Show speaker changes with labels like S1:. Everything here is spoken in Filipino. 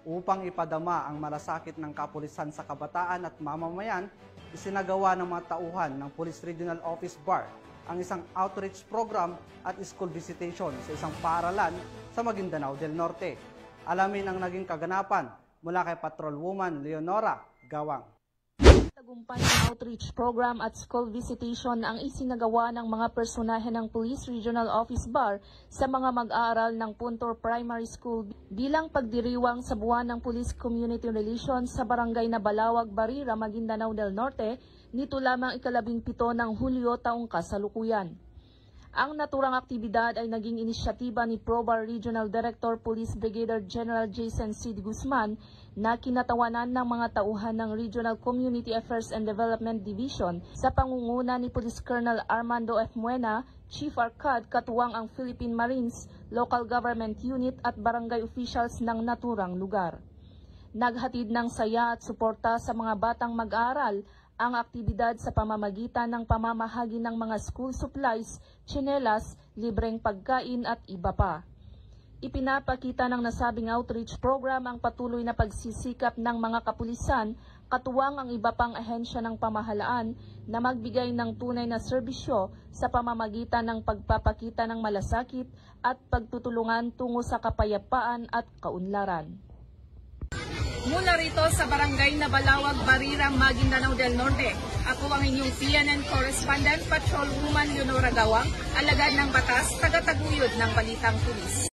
S1: Upang ipadama ang malasakit ng kapulisan sa kabataan at mamamayan, isinagawa ng mga tauhan ng Police Regional Office BAR ang isang outreach program at school visitation sa isang paaralan sa Maguindanao del Norte. Alamin ang naging kaganapan mula kay Patrolwoman Leonora Gawang.
S2: Tagumpay ng outreach program at school visitation ang isinagawa ng mga personahe ng Police Regional Office BAR sa mga mag-aaral ng Puntor Primary School bilang pagdiriwang sa buwan ng Police Community Relations sa barangay na Balawag, Barira, Maguindanao del Norte nito lamang ika-17 ng Hulyo taong kasalukuyan. Ang naturang aktibidad ay naging inisyatiba ni ProBAR Regional Director Police Brigadier General Jason C. Guzman na kinatawanan ng mga tauhan ng Regional Community Affairs and Development Division sa pangunguna ni Police Colonel Armando F. Muena, Chief Arcad, katuwang ang Philippine Marines, Local Government Unit at barangay officials ng naturang lugar. Naghatid ng saya at suporta sa mga batang mag-aaral ang aktibidad sa pamamagitan ng pamamahagi ng mga school supplies, tsinelas, libreng pagkain at iba pa. Ipinapakita ng nasabing outreach program ang patuloy na pagsisikap ng mga kapulisan, katuwang ang iba pang ahensya ng pamahalaan na magbigay ng tunay na serbisyo sa pamamagitan ng pagpapakita ng malasakit at pagtutulungan tungo sa kapayapaan at kaunlaran.
S3: Mula rito sa barangay na Balawag, Barira, Maguindanao del Norte, ako ang inyong PNN Correspondent, Patrolwoman Leonora Gawang, alagad ng batas, tagataguyod ng Balitang Pulis.